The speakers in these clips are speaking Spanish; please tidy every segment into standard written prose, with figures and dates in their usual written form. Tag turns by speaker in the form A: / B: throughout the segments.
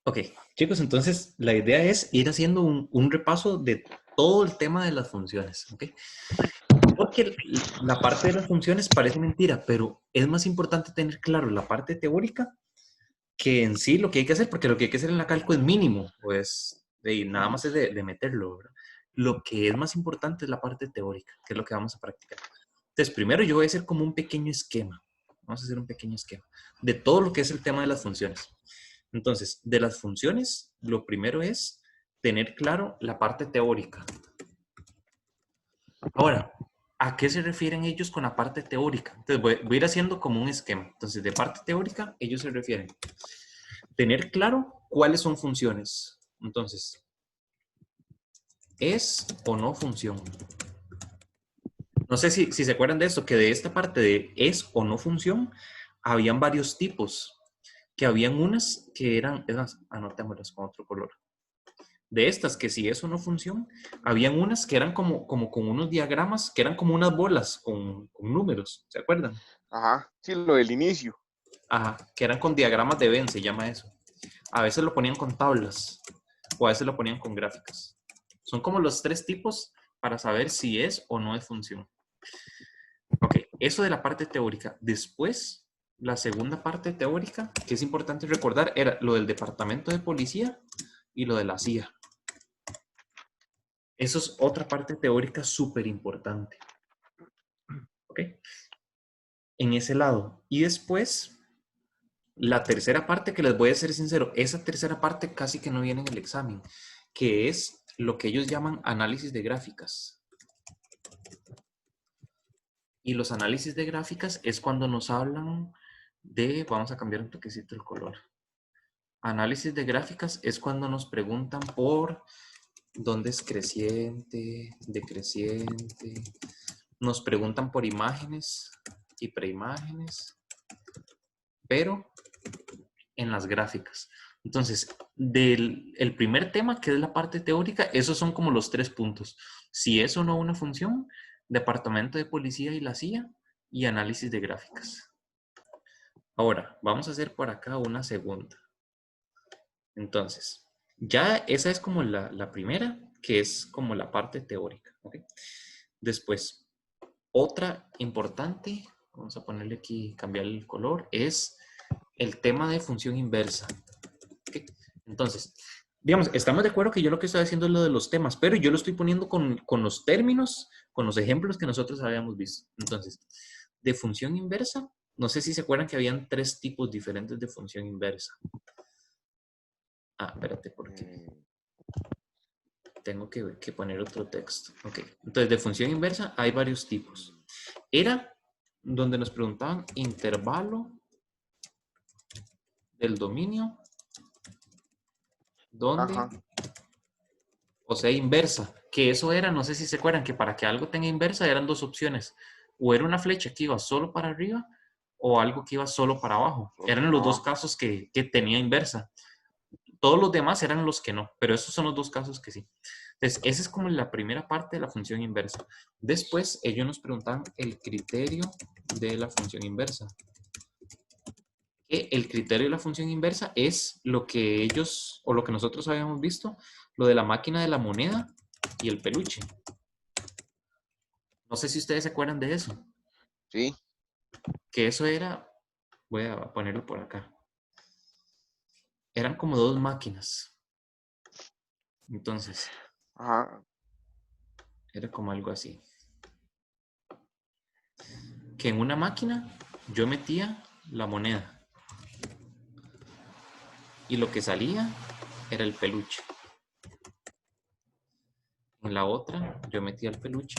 A: Ok, chicos, entonces la idea es ir haciendo un repaso de todo el tema de las funciones, ¿ok? Porque la parte de las funciones parece mentira, pero es más importante tener claro la parte teórica que en sí lo que hay que hacer, porque lo que hay que hacer en la cálculo es mínimo, pues nada más es de meterlo, ¿verdad? Lo que es más importante es la parte teórica, que es lo que vamos a practicar. Entonces, primero yo voy a hacer como un pequeño esquema. Vamos a hacer un pequeño esquema de todo lo que es el tema de las funciones. Entonces, de las funciones, lo primero es tener claro la parte teórica. Ahora, ¿a qué se refieren ellos con la parte teórica? Entonces, voy a ir haciendo como un esquema. Entonces, de parte teórica, ellos se refieren tener claro cuáles son funciones. Entonces, ¿es o no función? No sé si se acuerdan de esto, que de esta parte de es o no función, habían varios tipos, que habían unas que eran, es más, anotémoslas con otro color. De estas, que si es o no función, habían unas que eran como con unos diagramas, que eran como unas bolas con números, ¿se acuerdan?
B: Ajá, sí, lo del inicio.
A: Ajá, que eran con diagramas de Venn, se llama eso. A veces lo ponían con tablas o a veces lo ponían con gráficas. Son como los tres tipos para saber si es o no es función. Ok, eso de la parte teórica. Después, la segunda parte teórica, que es importante recordar, era lo del departamento de policía y lo de la CIA. Eso es otra parte teórica súper importante. ¿Ok? En ese lado. Y después, la tercera parte, que les voy a ser sincero, esa tercera parte casi que no viene en el examen, que es lo que ellos llaman análisis de gráficas. Y los análisis de gráficas es cuando nos hablan de, vamos a cambiar un toquecito el color. Análisis de gráficas es cuando nos preguntan por dónde es creciente, decreciente. Nos preguntan por imágenes y preimágenes, pero en las gráficas. Entonces, del el primer tema, que es la parte teórica, esos son como los tres puntos. Si es o no una función, departamento de policía y la CIA, y análisis de gráficas. Ahora, vamos a hacer por acá una segunda. Entonces, ya esa es como la primera, que es como la parte teórica. ¿Okay? Después, otra importante, vamos a ponerle aquí, cambiar el color, es el tema de función inversa. ¿Okay? Entonces, digamos, estamos de acuerdo que yo lo que estoy haciendo es lo de los temas, pero yo lo estoy poniendo con los términos, con los ejemplos que nosotros habíamos visto. Entonces, de función inversa, no sé si se acuerdan que habían tres tipos diferentes de función inversa. Ah, espérate, porque
B: Mm,
A: tengo que poner otro texto. Ok, entonces de función inversa hay varios tipos. Era donde nos preguntaban intervalo del dominio, donde,
B: ajá,
A: o sea, inversa. Que eso era, no sé si se acuerdan, que para que algo tenga inversa eran dos opciones. O era una flecha que iba solo para arriba o algo que iba solo para abajo.
B: solo
A: Eran
B: para
A: los dos
B: abajo.
A: casos que tenía inversa. Todos los demás eran los que no, pero esos son los dos casos que sí. Entonces, esa es como la primera parte de la función inversa. Después, ellos nos preguntan el criterio de la función inversa. Que el criterio de la función inversa es lo que ellos, o lo que nosotros habíamos visto, lo de la máquina de la moneda y el peluche. No sé si ustedes se acuerdan de eso.
B: Sí,
A: Que eso era, voy a ponerlo por acá. Eran como dos máquinas. Entonces,
B: ajá,
A: era como algo así. Que en una máquina yo metía la moneda y lo que salía era el peluche. En la otra yo metía el peluche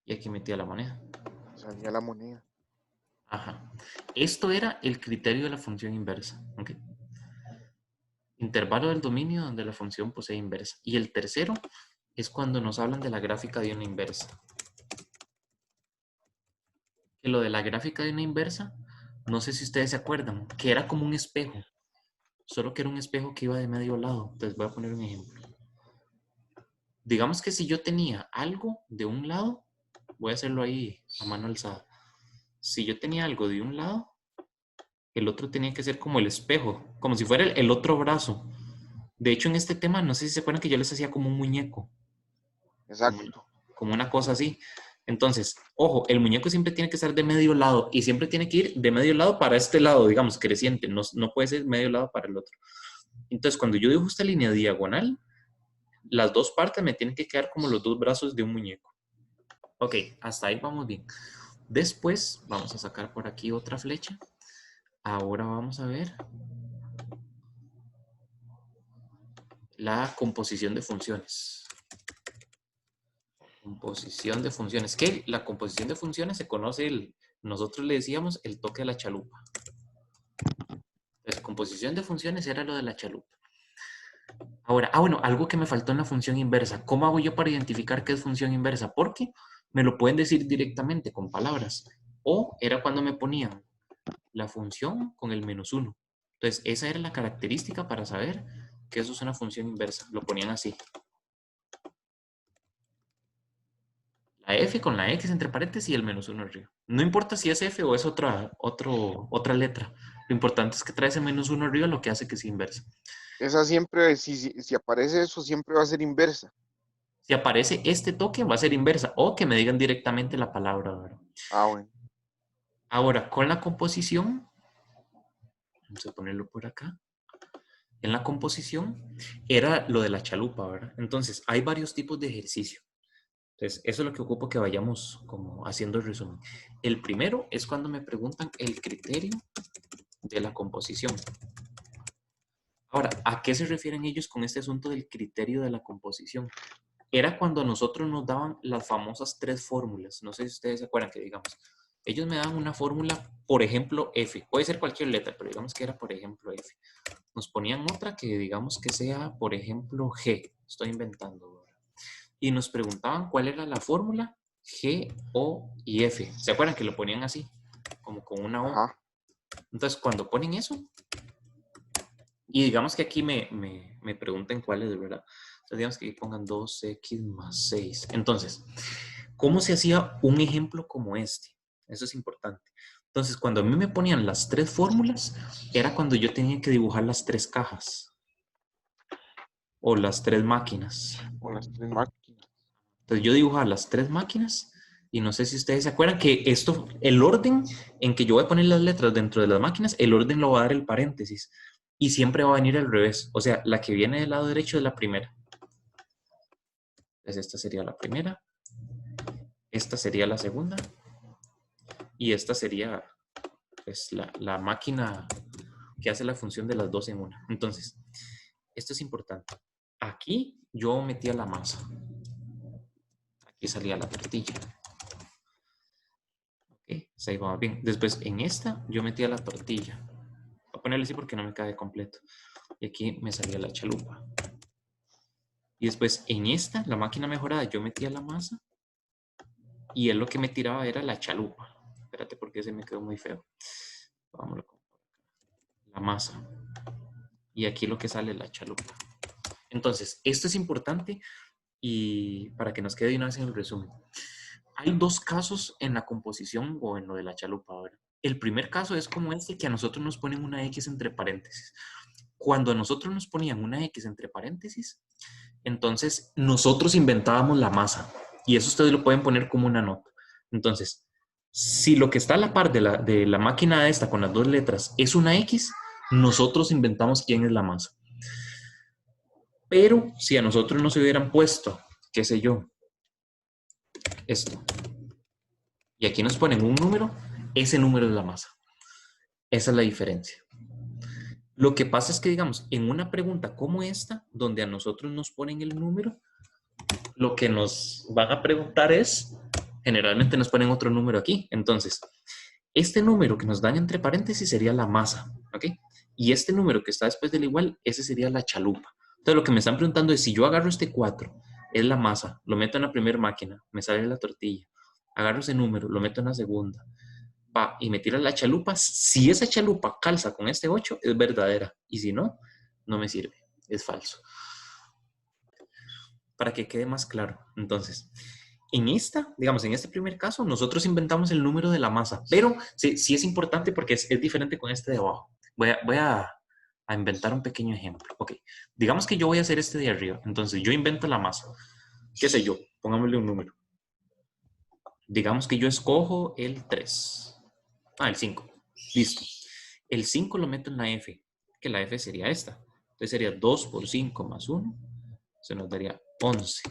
A: y aquí metía la moneda.
B: salía la moneda.
A: Ajá. Esto era el criterio de la función inversa. ¿Okay? Intervalo del dominio donde la función posee inversa. Y el tercero es cuando nos hablan de la gráfica de una inversa. Que lo de la gráfica de una inversa, no sé si ustedes se acuerdan, que era como un espejo, solo que era un espejo que iba de medio lado. Entonces voy a poner un ejemplo. Digamos que si yo tenía algo de un lado, voy a hacerlo ahí a mano alzada. Si yo tenía algo de un lado, el otro tenía que ser como el espejo, como si fuera el otro brazo. De hecho, en este tema, no sé si se acuerdan que yo les hacía como un muñeco, como,
B: Exacto.
A: como una cosa así. Entonces, ojo, el muñeco siempre tiene que estar de medio lado y siempre tiene que ir de medio lado para este lado, digamos, creciente. No, no puede ser medio lado para el otro. Entonces, cuando yo dibujo esta línea diagonal, las dos partes me tienen que quedar como los dos brazos de un muñeco. Ok, hasta ahí vamos bien. Después, vamos a sacar por aquí otra flecha. Ahora vamos a ver la composición de funciones. Composición de funciones. Que la composición de funciones se conoce, nosotros le decíamos el toque de la chalupa. Entonces, composición de funciones era lo de la chalupa. Ahora, bueno, algo que me faltó en la función inversa. ¿Cómo hago yo para identificar qué es función inversa? Porque me lo pueden decir directamente con palabras. O era cuando me ponían la función con el -1. Entonces, esa era la característica para saber que eso es una función inversa. Lo ponían así. La f con la x entre paréntesis y el -1 arriba. No importa si es f o es otra letra. Lo importante es que trae ese -1 arriba, lo que hace que sea inversa.
B: Esa siempre, si aparece eso, siempre va a ser inversa.
A: Si aparece este toque, va a ser inversa. O que me digan directamente la palabra, ¿verdad?
B: Ah, bueno.
A: Ahora, con la composición, vamos a ponerlo por acá. En la composición era lo de la chalupa, ¿verdad? Entonces, hay varios tipos de ejercicio. Entonces, eso es lo que ocupo que vayamos como haciendo el resumen. El primero es cuando me preguntan el criterio de la composición. Ahora, ¿a qué se refieren ellos con este asunto del criterio de la composición? Era cuando a nosotros nos daban las famosas 3 fórmulas. No sé si ustedes se acuerdan que, digamos, ellos me daban una fórmula, por ejemplo, F. Puede ser cualquier letra, pero digamos que era, por ejemplo, F. Nos ponían otra que digamos que sea, por ejemplo, G. Estoy inventando ahora. Y nos preguntaban cuál era la fórmula G, O y F. ¿Se acuerdan que lo ponían así? Como con una O.
B: Ajá.
A: Entonces, cuando ponen eso, y digamos que aquí me pregunten cuál es, de verdad. Entonces, digamos que aquí pongan 2x más 6. Entonces, ¿cómo se hacía un ejemplo como este? Eso es importante. Entonces, cuando a mí me ponían las 3 fórmulas, era cuando yo tenía que dibujar las 3 cajas o las 3 máquinas.
B: Con las 3 máquinas.
A: Entonces, yo dibujaba las 3 máquinas y no sé si ustedes se acuerdan que esto, el orden en que yo voy a poner las letras dentro de las máquinas, el orden lo va a dar el paréntesis y siempre va a venir al revés. O sea, la que viene del lado derecho es la primera. Entonces, esta sería la primera, esta sería la segunda y esta sería pues, la máquina que hace la función de las dos en una. Entonces, esto es importante. Aquí yo metía la masa. Aquí salía la tortilla. Ok, ahí vamos bien. Después, en esta yo metía la tortilla. Voy a ponerle así porque no me cae completo. Y aquí me salía la chalupa. Y después, en esta, la máquina mejorada, yo metía la masa. Y él lo que me tiraba era la chalupa. Espérate porque se me quedó muy feo. Vámonos con la masa. Y aquí lo que sale es la chalupa. Entonces, esto es importante y para que nos quede de una vez en el resumen. Hay 2 casos en la composición o en lo de la chalupa ahora. El primer caso es como este que a nosotros nos ponen una X entre paréntesis. Cuando a nosotros nos ponían una X entre paréntesis, entonces nosotros inventábamos la masa. Y eso ustedes lo pueden poner como una nota. Entonces, si lo que está a la par de la máquina esta con las 2 letras es una X, nosotros inventamos quién es la masa. Pero si a nosotros nos hubieran puesto, qué sé yo, esto, y aquí nos ponen un número, ese número es la masa. Esa es la diferencia. Lo que pasa es que, digamos, en una pregunta como esta, donde a nosotros nos ponen el número, lo que nos van a preguntar es, generalmente nos ponen otro número aquí. Entonces, este número que nos dan entre paréntesis sería la masa, ¿ok? Y este número que está después del igual, ese sería la chalupa. Entonces, lo que me están preguntando es, si yo agarro este 4, es la masa, lo meto en la primera máquina, me sale la tortilla. Agarro ese número, lo meto en la segunda, y me tira la chalupa. Si esa chalupa calza con este 8, es verdadera. Y si no, no me sirve, es falso. Para que quede más claro. Entonces, digamos, en este primer caso, nosotros inventamos el número de la masa, pero sí es importante porque es diferente con este de abajo. Voy a inventar un pequeño ejemplo. Ok, digamos que yo voy a hacer este de arriba, entonces yo invento la masa. ¿Qué sé yo? Pongámosle un número. Digamos que yo escojo el 3. El 5. Listo. El 5 lo meto en la F, que la F sería esta. Entonces sería 2 por 5 más 1. Se nos daría 11.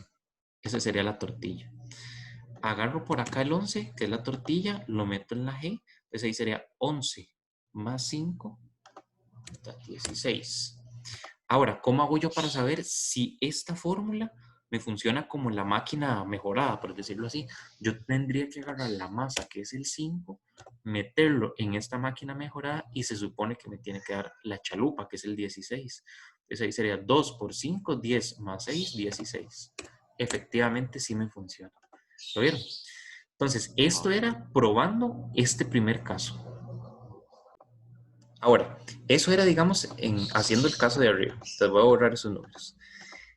A: Esa sería la tortilla. Agarro por acá el 11, que es la tortilla, lo meto en la G. Entonces ahí sería 11 más 5, 16. Ahora, ¿cómo hago yo para saber si esta fórmula me funciona como la máquina mejorada, por decirlo así? Yo tendría que agarrar la masa, que es el 5, meterlo en esta máquina mejorada y se supone que me tiene que dar la chalupa, que es el 16. Entonces ahí sería 2 por 5, 10 más 6, 16. Efectivamente sí me funciona. ¿Lo vieron? Entonces, esto era probando este primer caso. Ahora, eso era, digamos, haciendo el caso de arriba. Entonces voy a borrar esos números.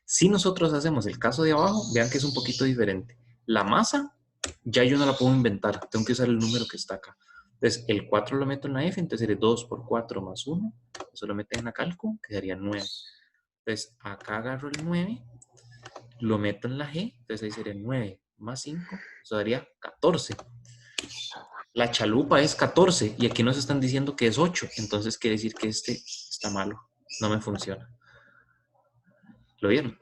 A: Si nosotros hacemos el caso de abajo, vean que es un poquito diferente. La masa, ya yo no la puedo inventar. Tengo que usar el número que está acá. Entonces, el 4 lo meto en la F, entonces sería 2 por 4 más 1. Eso lo meten en la cálculo, quedaría 9. Entonces, acá agarro el 9, lo meto en la G, entonces ahí sería 9 más 5, eso daría 14. La chalupa es 14 y aquí nos están diciendo que es 8. Entonces quiere decir que este está malo. No me funciona. ¿Lo vieron?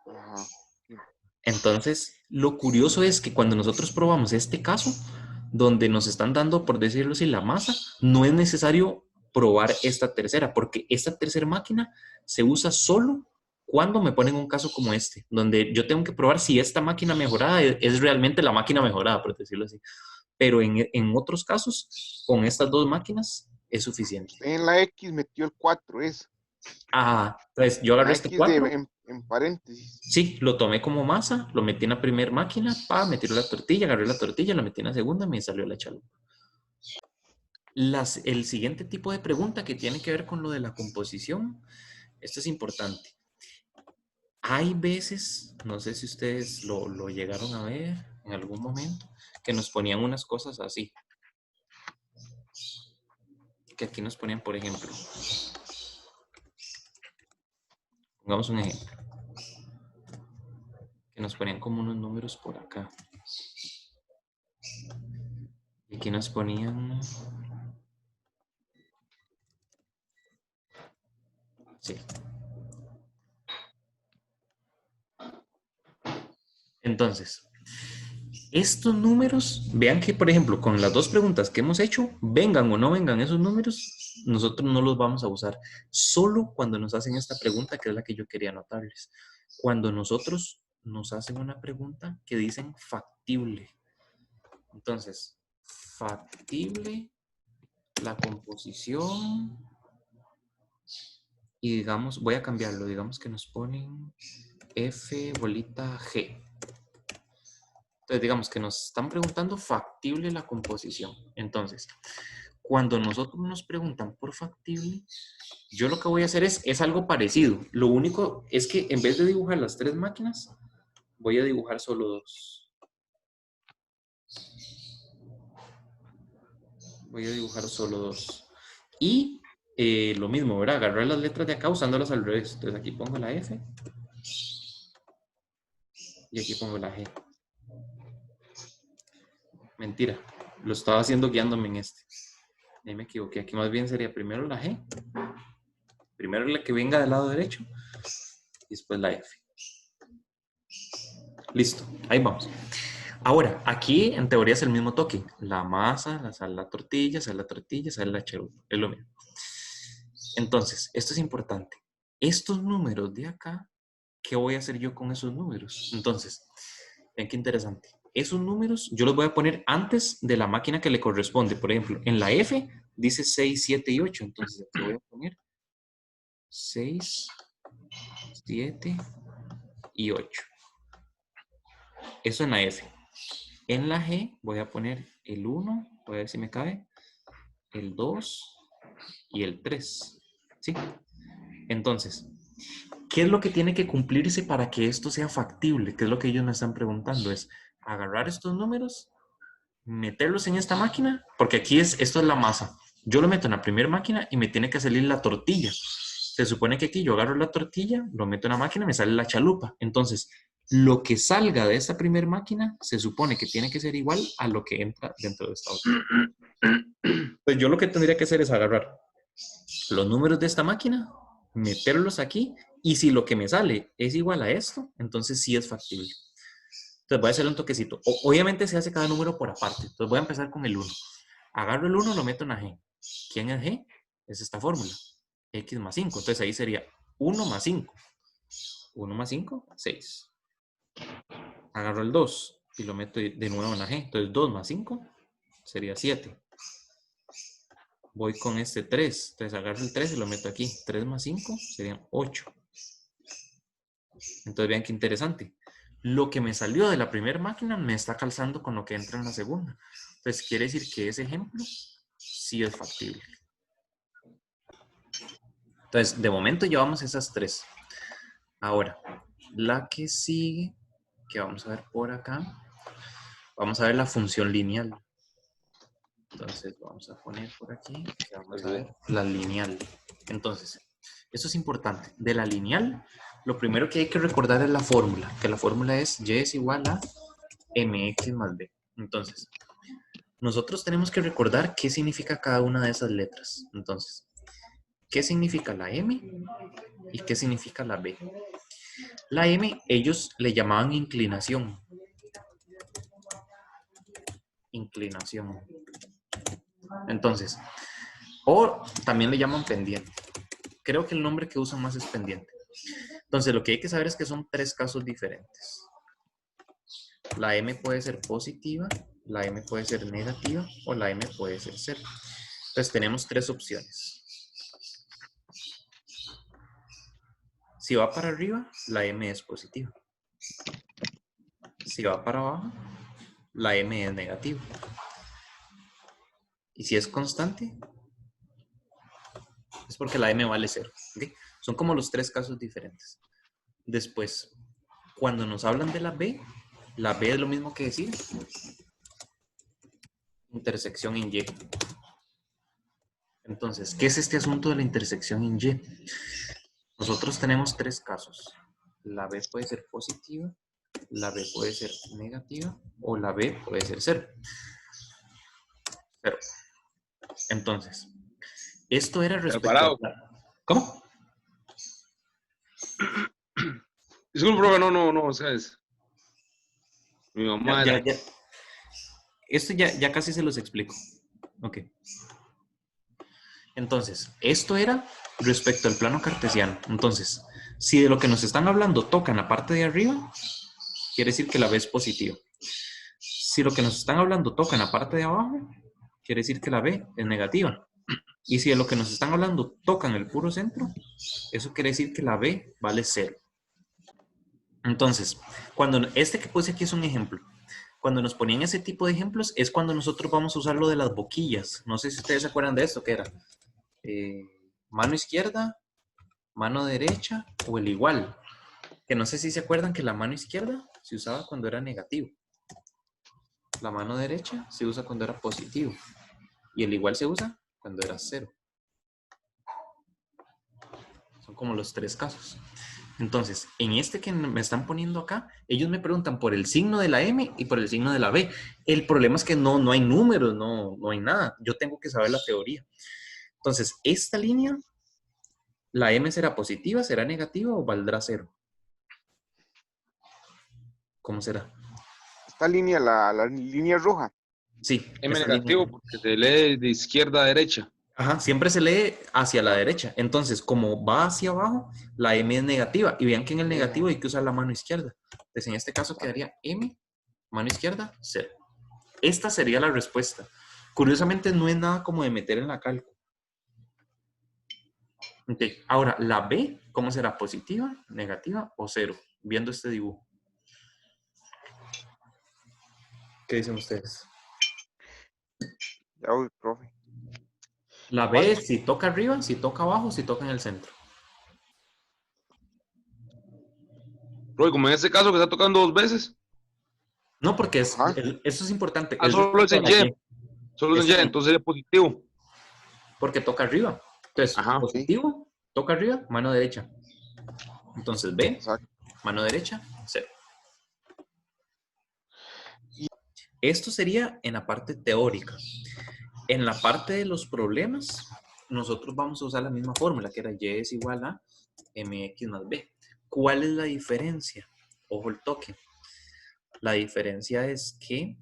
B: Ajá. Sí.
A: Entonces, lo curioso es que cuando nosotros probamos este caso, donde nos están dando, por decirlo así, la masa, no es necesario probar esta tercera, porque esta tercera máquina se usa solo cuando me ponen un caso como este, donde yo tengo que probar si esta máquina mejorada es realmente la máquina mejorada, por decirlo así. Pero en otros casos, con estas dos máquinas es suficiente.
B: Usted en la X metió el 4, es.
A: Entonces yo agarré
B: La
A: este
B: X de
A: 4,
B: en paréntesis.
A: sí, lo tomé como masa, lo metí en la primera máquina, me tiró la tortilla, agarré la tortilla, la metí en la segunda, me salió la chalupa. El siguiente tipo de pregunta que tiene que ver con lo de la composición, esto es importante. Hay veces, no sé si ustedes lo llegaron a ver en algún momento, que nos ponían unas cosas así. Que aquí nos ponían, por ejemplo, pongamos un ejemplo, que nos ponían como unos números por acá. Y aquí nos ponían... Sí. Entonces, estos números, vean que, por ejemplo, con las dos preguntas que hemos hecho, vengan o no vengan esos números, nosotros no los vamos a usar. Solo cuando nos hacen esta pregunta, que es la que yo quería anotarles. Cuando nosotros nos hacen una pregunta que dicen factible. Entonces, factible, la composición, y digamos, voy a cambiarlo, digamos que nos ponen F bolita G. Entonces, digamos que nos están preguntando factible la composición. Entonces, cuando nosotros nos preguntan por factible, yo lo que voy a hacer es algo parecido. Lo único es que en vez de dibujar las tres máquinas, voy a dibujar solo dos. Voy a dibujar solo dos. Y lo mismo, ¿verdad? Agarrar las letras de acá usándolas al revés. Entonces aquí pongo la F y aquí pongo la G. Mentira, lo estaba haciendo guiándome en este. Ahí me equivoqué. Aquí más bien sería primero la G. Primero la que venga del lado derecho y después la F. Listo, ahí vamos. Ahora, aquí en teoría es el mismo toque. La masa, la tortilla, sale la tortilla, sale la chalupa. Es lo mismo. Entonces, esto es importante. Estos números de acá, ¿qué voy a hacer yo con esos números? Entonces, ven qué interesante. Esos números yo los voy a poner antes de la máquina que le corresponde. Por ejemplo, en la F dice 6, 7 y 8. Entonces, aquí voy a poner 6, 7 y 8. Eso en la F. En la G voy a poner el 1, voy a ver si me cabe, el 2 y el 3. ¿Sí? Entonces, ¿qué es lo que tiene que cumplirse para que esto sea factible? ¿Qué es lo que ellos me están preguntando? Es agarrar estos números, meterlos en esta máquina, porque aquí esto es la masa. Yo lo meto en la primera máquina y me tiene que salir la tortilla. Se supone que aquí yo agarro la tortilla, lo meto en la máquina y me sale la chalupa. Entonces, lo que salga de esta primera máquina se supone que tiene que ser igual a lo que entra dentro de esta otra. Pues yo lo que tendría que hacer es agarrar los números de esta máquina, meterlos aquí, y si lo que me sale es igual a esto, entonces sí es factible. Entonces voy a hacerle un toquecito. Obviamente se hace cada número por aparte. Entonces voy a empezar con el 1. Agarro el 1, lo meto en la G. ¿Quién es G? Es esta fórmula. X más 5. Entonces ahí sería 1 más 5. 1 más 5, 6. Agarro el 2 y lo meto de nuevo en la G. Entonces 2 más 5 sería 7. Voy con este 3. Entonces agarro el 3 y lo meto aquí. 3 más 5 serían 8. Entonces vean qué interesante. Lo que me salió de la primera máquina me está calzando con lo que entra en la segunda. Entonces quiere decir que ese ejemplo sí es factible. Entonces, de momento llevamos esas 3. Ahora, la que sigue, que vamos a ver por acá, vamos a ver la función lineal. Entonces, vamos a poner por aquí, que vamos a ver la lineal. Entonces, eso es importante. De la lineal, lo primero que hay que recordar es la fórmula, que la fórmula es y es igual a mx más b. Entonces, nosotros tenemos que recordar qué significa cada una de esas letras. Entonces, ¿qué significa la m y qué significa la b? La m ellos le llamaban inclinación. Inclinación. Entonces, o también le llaman pendiente. Creo que el nombre que usan más es pendiente. Entonces, lo que hay que saber es que son 3 casos diferentes. La m puede ser positiva, la m puede ser negativa o la m puede ser cero. Entonces, tenemos 3 opciones. Si va para arriba, la m es positiva. Si va para abajo, la m es negativa. Y si es constante, es porque la m vale 0. ¿Okay? Son como los 3 casos diferentes. Después, cuando nos hablan de la b es lo mismo que decir intersección en y. Entonces, ¿qué es este asunto de la intersección en y? Nosotros tenemos 3 casos. La b puede ser positiva, la b puede ser negativa o la b puede ser 0. Entonces, esto era respecto a... ¿Cómo?
C: Disculpe, profe, no, o sea, es... Mi mamá
A: Ya. Esto ya casi se los explico. Ok. Entonces, esto era respecto al plano cartesiano. Entonces, si de lo que nos están hablando toca en la parte de arriba, quiere decir que la b es positiva. Si lo que nos están hablando toca en la parte de abajo, quiere decir que la b es negativa. Y si de lo que nos están hablando toca en el puro centro, eso quiere decir que la b vale 0. Entonces, cuando este que puse aquí es un ejemplo. Cuando nos ponían ese tipo de ejemplos es cuando nosotros vamos a usar lo de las boquillas. No sé si ustedes se acuerdan de esto, que era mano izquierda, mano derecha o el igual. Que no sé si se acuerdan que la mano izquierda se usaba cuando era negativo. La mano derecha se usa cuando era positivo. Y el igual se usa cuando era 0. Son como los 3 casos. Entonces, en este que me están poniendo acá, ellos me preguntan por el signo de la M y por el signo de la B. El problema es que no hay números, no hay nada. Yo tengo que saber la teoría. Entonces, esta línea, la M será positiva, será negativa o valdrá 0. ¿Cómo será?
B: Esta línea, la línea roja.
A: Sí.
C: M negativo línea, porque se lee de izquierda a derecha.
A: Ajá, siempre se lee hacia la derecha. Entonces, como va hacia abajo, la M es negativa. Y vean que en el negativo hay que usar la mano izquierda. Entonces, en este caso quedaría M, mano izquierda, 0. Esta sería la respuesta. Curiosamente, no es nada como de meter en la cálculo. Okay. Ahora, la B, ¿cómo será? ¿Positiva, negativa o 0? Viendo este dibujo. ¿Qué dicen ustedes?
B: Ya voy, profe.
A: La B es si toca arriba, si toca abajo, si toca en el centro.
C: Profe, como en este caso que está tocando 2 veces.
A: No, porque
B: Ajá.
A: eso es importante.
C: Ah,
A: Es
C: solo es
A: respecto a
C: en
A: la
C: Y.
A: Y.
C: Solo es en Y, entonces es positivo.
A: Porque toca arriba. Entonces,
C: Ajá.
B: Sí,
A: positivo, toca arriba, mano derecha. Entonces, B,
B: exacto.
A: mano derecha, 0.
B: Y,
A: Esto sería en la parte teórica. En la parte de los problemas, nosotros vamos a usar la misma fórmula, que era Y es igual a mx más b. ¿Cuál es la diferencia? Ojo el toque. La diferencia es que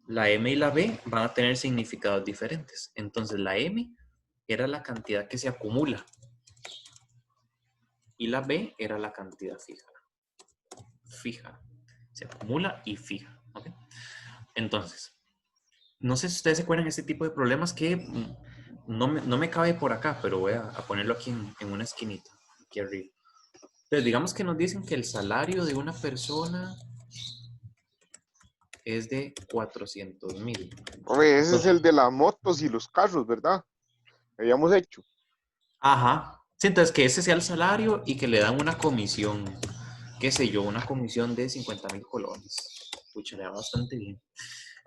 A: la m y la b van a tener significados diferentes. Entonces, la m era la cantidad que se acumula y la b era la cantidad fija. Fija. Se acumula y fija. ¿Okay? Entonces, no sé si ustedes se acuerdan de este tipo de problemas que no me cabe por acá, pero voy a ponerlo aquí en una esquinita, aquí arriba. Entonces, digamos que nos dicen que el salario de una persona es de 400,000.
B: profe, ese es el de las motos y los carros, ¿verdad? Habíamos hecho.
A: Ajá. Sí, entonces que ese sea el salario y que le dan una comisión, qué sé yo, una comisión de 50,000 colones. Pucha, le da bastante bien.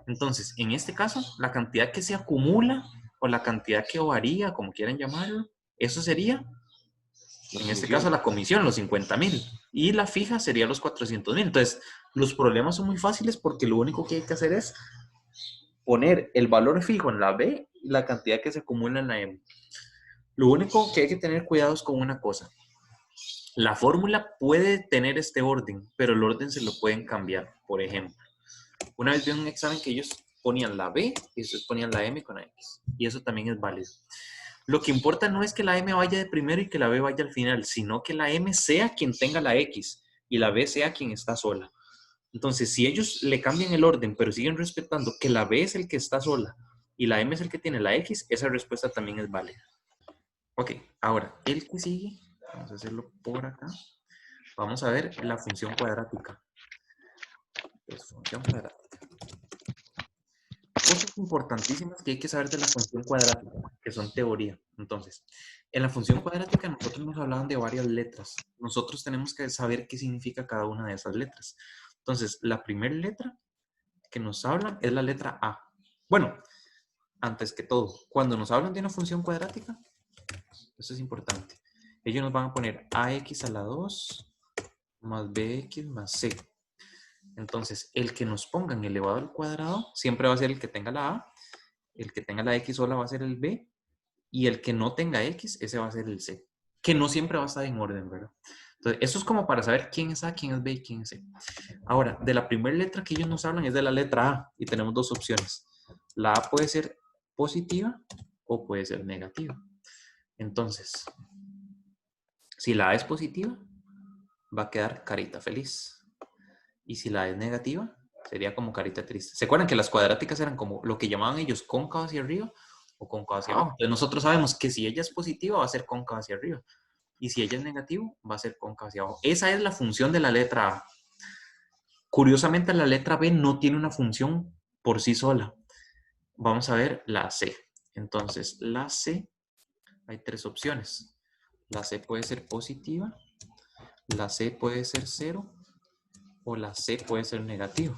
A: Entonces, en este caso, la cantidad que se acumula o la cantidad que varía, como quieran llamarlo, eso sería,
C: La
A: en este
C: comisión.
A: caso, la comisión, los 50,000. Y la fija sería los 400,000. Entonces, los problemas son muy fáciles porque lo único que hay que hacer es poner el valor fijo en la B y la cantidad que se acumula en la M. Lo único que hay que tener cuidado es con una cosa. La fórmula puede tener este orden, pero el orden se lo pueden cambiar. Por ejemplo, una vez vi un examen que ellos ponían la B y después ponían la M con la X. Y eso también es válido. Lo que importa no es que la M vaya de primero y que la B vaya al final, sino que la M sea quien tenga la X y la B sea quien está sola. Entonces, si ellos le cambian el orden, pero siguen respetando que la B es el que está sola y la M es el que tiene la X, esa respuesta también es válida. Ok, ahora, el que sigue, vamos a hacerlo por acá. Vamos a ver la función cuadrática. Pues función cuadrática. Cosas importantísimas que hay que saber de la función cuadrática, que son teoría. Entonces, en la función cuadrática nosotros nos hablaban de varias letras. Nosotros tenemos que saber qué significa cada una de esas letras. Entonces, la primera letra que nos hablan es la letra A. Bueno, antes que todo, cuando nos hablan de una función cuadrática, esto es importante. Ellos nos van a poner ax a la 2 más bx más c. Entonces, el que nos pongan elevado al cuadrado siempre va a ser el que tenga la A, el que tenga la X sola va a ser el B, y el que no tenga X, ese va a ser el C. Que no siempre va a estar en orden, ¿verdad? Entonces, eso es como para saber quién es A, quién es B y quién es C. Ahora, de la primera letra que ellos nos hablan es de la letra A, y tenemos dos opciones. La A puede ser positiva o puede ser negativa. Entonces, si la A es positiva, va a quedar carita feliz. Y si la A es negativa, sería como carita triste. ¿Se acuerdan que las cuadráticas eran como lo que llamaban ellos cóncava hacia arriba o cóncava hacia abajo? Entonces nosotros sabemos que si ella es positiva va a ser cóncava hacia arriba y si ella es negativo va a ser cóncava hacia abajo. Esa es la función de la letra A. Curiosamente la letra B no tiene una función por sí sola. Vamos a ver la C. Entonces la C, hay tres opciones. La C puede ser positiva, la C puede ser 0 o la C puede ser negativa.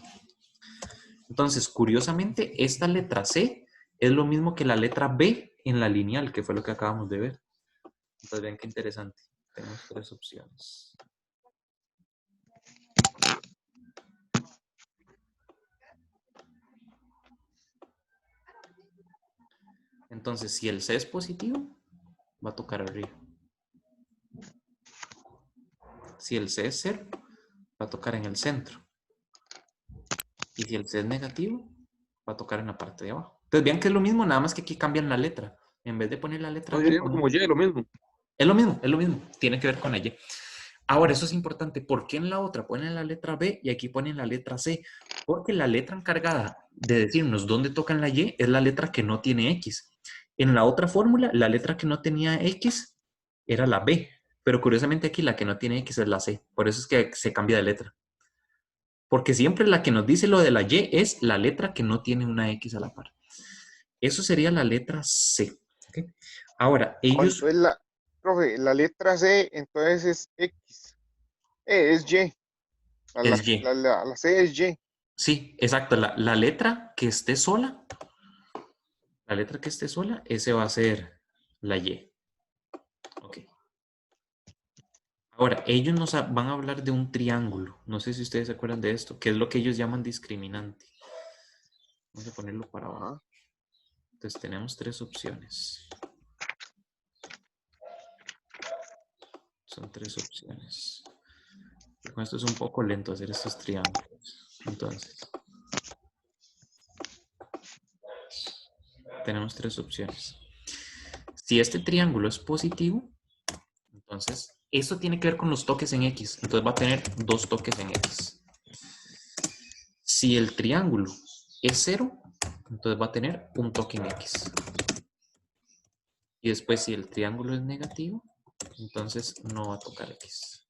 A: Entonces, curiosamente, esta letra C es lo mismo que la letra B en la lineal, que fue lo que acabamos de ver. Entonces, vean qué interesante. Tenemos tres opciones. Entonces, si el C es positivo, va a tocar arriba. Si el C es 0, va a tocar en el centro. Y si el C es negativo, va a tocar en la parte de abajo. Entonces, vean que es lo mismo, nada más que aquí cambian la letra. En vez de poner la letra
C: No,
A: B,
C: sería como Y, lo mismo.
A: es lo mismo, es lo mismo. Tiene que ver con la Y. Ahora, eso es importante. ¿Por qué en la otra ponen la letra B y aquí ponen la letra C? Porque la letra encargada de decirnos dónde tocan la Y es la letra que no tiene X. En la otra fórmula, la letra que no tenía X era la B. Pero curiosamente aquí la que no tiene X es la C. Por eso es que se cambia de letra. Porque siempre la que nos dice lo de la Y es la letra que no tiene una X a la par. Eso sería la letra C. ¿Okay? Ahora, ellos...
B: Entonces, profe, la letra C, entonces es X. Es Y.
A: Es Y.
B: La C es Y.
A: Sí, exacto. La letra que esté sola, ese va a ser la Y. Ok. Ahora, ellos nos van a hablar de un triángulo. No sé si ustedes se acuerdan de esto, que es lo que ellos llaman discriminante. Vamos a ponerlo para abajo.
B: Ajá.
A: Entonces tenemos tres opciones. Son tres opciones. Con esto es un poco lento hacer estos triángulos. Entonces, tenemos tres opciones. Si este triángulo es positivo, entonces esto tiene que ver con los toques en X. Entonces va a tener dos toques en X. Si el triángulo es 0, entonces va a tener un toque en X. Y después si el triángulo es negativo, entonces no va a tocar X.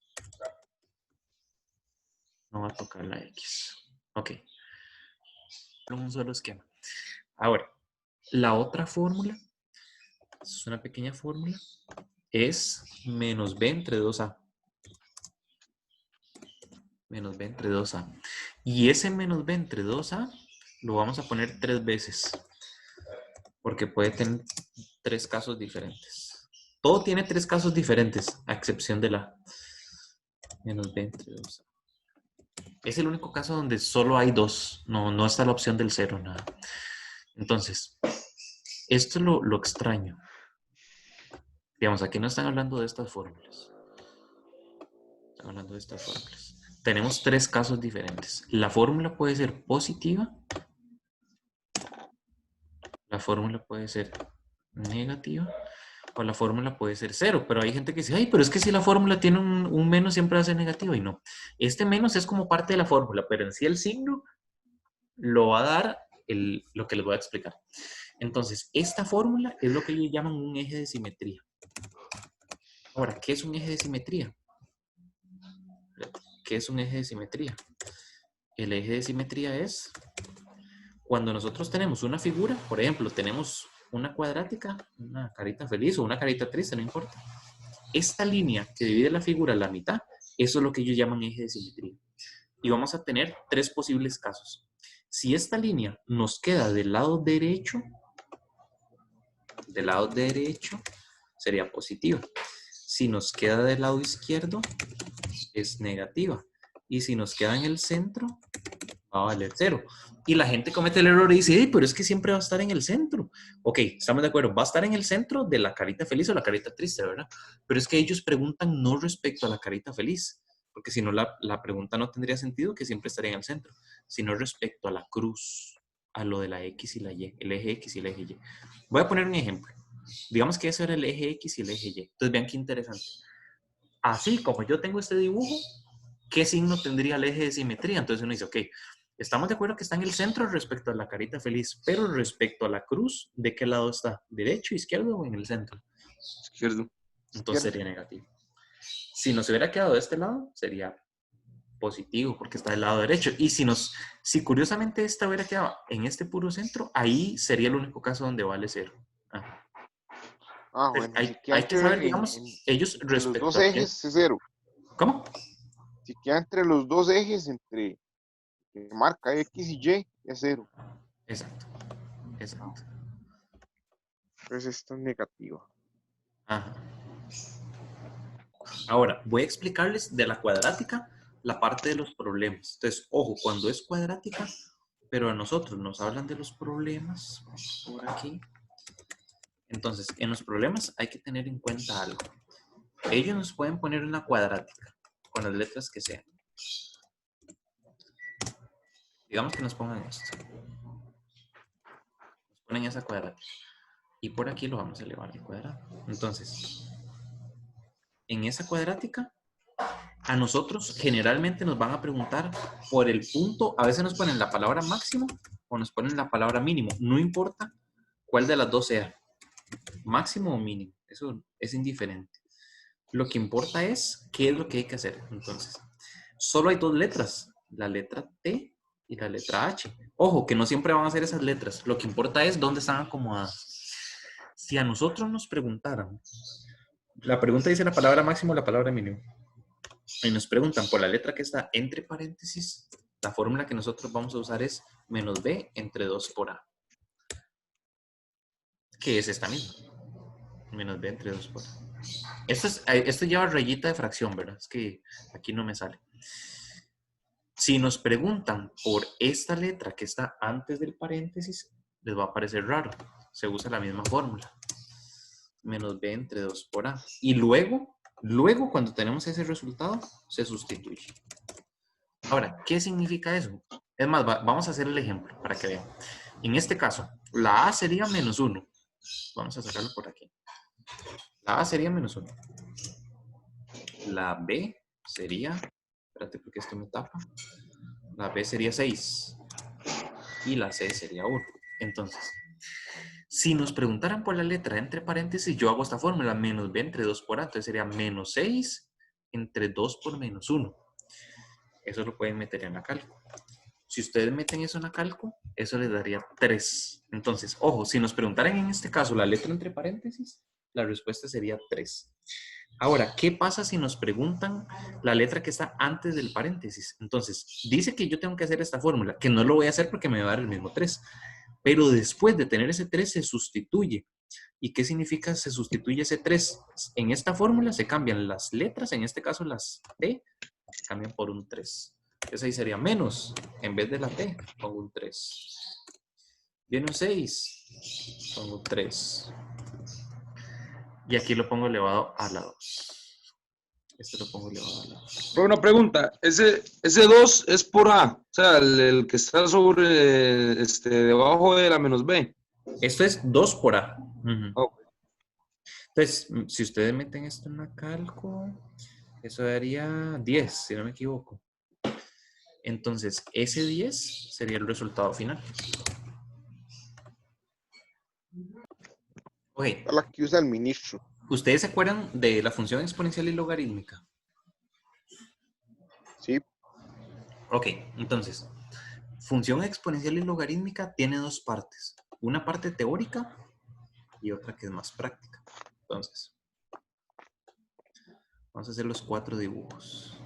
A: No va a tocar la X. Ok. Un solo esquema. Ahora, la otra fórmula, es una pequeña fórmula, es menos b entre 2a. Menos b entre 2a. Y ese menos b entre 2a lo vamos a poner 3 veces. Porque puede tener 3 casos diferentes. Todo tiene 3 casos diferentes, a excepción de la menos b entre 2a. Es el único caso donde solo hay 2. No está la opción del 0, nada. Entonces, esto es lo extraño. Digamos, aquí no están hablando de estas fórmulas. Están hablando de estas fórmulas. Tenemos 3 casos diferentes. La fórmula puede ser positiva. La fórmula puede ser negativa. O la fórmula puede ser 0. Pero hay gente que dice, ay, pero es que si la fórmula tiene un menos siempre va a ser negativo. Y no. Este menos es como parte de la fórmula. Pero en sí el signo lo va a dar lo que les voy a explicar. Entonces, esta fórmula es lo que ellos llaman un eje de simetría. Ahora, ¿qué es un eje de simetría? ¿Qué es un eje de simetría? El eje de simetría es cuando nosotros tenemos una figura, por ejemplo, tenemos una cuadrática, una carita feliz o una carita triste, no importa. Esta línea que divide la figura a la mitad, eso es lo que ellos llaman eje de simetría. Y vamos a tener 3 posibles casos. Si esta línea nos queda del lado derecho sería positiva. Si nos queda del lado izquierdo, es negativa. Y si nos queda en el centro, va a valer 0. Y la gente comete el error y dice, hey, pero es que siempre va a estar en el centro. Ok, estamos de acuerdo, va a estar en el centro de la carita feliz o la carita triste, ¿verdad? Pero es que ellos preguntan no respecto a la carita feliz, porque si no la pregunta no tendría sentido que siempre estaría en el centro, sino respecto a la cruz, a lo de la X y la Y, el eje X y el eje Y. Voy a poner un ejemplo. Digamos que ese era el eje X y el eje Y. Entonces vean qué interesante. Así como yo tengo este dibujo, ¿qué signo tendría el eje de simetría? Entonces uno dice, ok, estamos de acuerdo que está en el centro respecto a la carita feliz, pero respecto a la cruz, ¿de qué lado está? ¿Derecho, izquierdo o en el centro?
C: Izquierdo.
A: Entonces sería negativo. Si nos hubiera quedado de este lado, sería positivo porque está del lado derecho. Y si curiosamente esta hubiera quedado en este puro centro, ahí sería el único caso donde vale 0.
B: Bueno, si queda
A: Hay que saber,
B: entre,
A: digamos, ellos
B: entre los
A: respecto
B: dos
A: a qué.
B: ejes es 0.
A: ¿Cómo?
B: Si queda entre los dos ejes, entre que marca X y Y, es 0.
A: Exacto. Exacto.
B: Entonces esto es negativo.
A: Ajá. Ahora, voy a explicarles de la cuadrática la parte de los problemas. Entonces, ojo, cuando es cuadrática, pero a nosotros nos hablan de los problemas, vamos por aquí. Entonces, en los problemas hay que tener en cuenta algo. Ellos nos pueden poner una cuadrática con las letras que sean. Digamos que nos pongan esto. Nos ponen esa cuadrática. Y por aquí lo vamos a elevar al cuadrado. Entonces, en esa cuadrática, a nosotros generalmente nos van a preguntar por el punto. A veces nos ponen la palabra máximo o nos ponen la palabra mínimo. No importa cuál de las dos sea. Máximo o mínimo. Eso es indiferente. Lo que importa es qué es lo que hay que hacer. Entonces, solo hay 2 letras. La letra T y la letra H. Ojo, que no siempre van a ser esas letras. Lo que importa es dónde están acomodadas. Si a nosotros nos preguntaran, la pregunta dice la palabra máximo o la palabra mínimo. y nos preguntan por la letra que está entre paréntesis, la fórmula que nosotros vamos a usar es menos b entre 2 por a. Que es esta misma. Menos b entre 2 por a. Esto lleva rayita de fracción, ¿verdad? Es que aquí no me sale. Si nos preguntan por esta letra que está antes del paréntesis, les va a parecer raro. Se usa la misma fórmula. Menos b entre 2 por a. Y luego cuando tenemos ese resultado, se sustituye. Ahora, ¿qué significa eso? Es más, vamos a hacer el ejemplo para que vean. En este caso, la a sería menos 1. Vamos a sacarlo por aquí. La a sería menos 1. La b sería, espérate porque esto me tapa. La b sería 6. Y la c sería 1. Entonces, si nos preguntaran por la letra entre paréntesis, yo hago esta fórmula, menos b entre 2 por a. Entonces sería menos 6 entre 2 por menos 1. Eso lo pueden meter en la cálculo. Si ustedes meten eso en la cálculo, eso les daría 3. Entonces, ojo, si nos preguntaran en este caso la letra entre paréntesis, la respuesta sería 3. Ahora, ¿qué pasa si nos preguntan la letra que está antes del paréntesis? Entonces, dice que yo tengo que hacer esta fórmula, que no lo voy a hacer porque me va a dar el mismo 3. Pero después de tener ese 3 se sustituye. ¿Y qué significa se sustituye ese 3? En esta fórmula se cambian las letras, en este caso las T, se cambian por un 3. Entonces ahí sería menos, en vez de la T, pongo un 3. Viene un 6, pongo un 3. Y aquí lo pongo elevado a la 2. Este lo pongo elevado a la 2.
C: Pero una pregunta, ese 2 es por A, o sea, el que está sobre, debajo de la menos B.
A: Esto es 2 por A.
C: Ok.
A: Entonces, si ustedes meten esto en la calco, eso daría 10, si no me equivoco. Entonces, ese 10 sería el resultado final. Ok.
B: La que usa el ministro.
A: ¿Ustedes se acuerdan de la función exponencial y logarítmica?
B: Sí.
A: Ok, entonces, función exponencial y logarítmica tiene dos partes. Una parte teórica y otra que es más práctica. Entonces, vamos a hacer los 4 dibujos.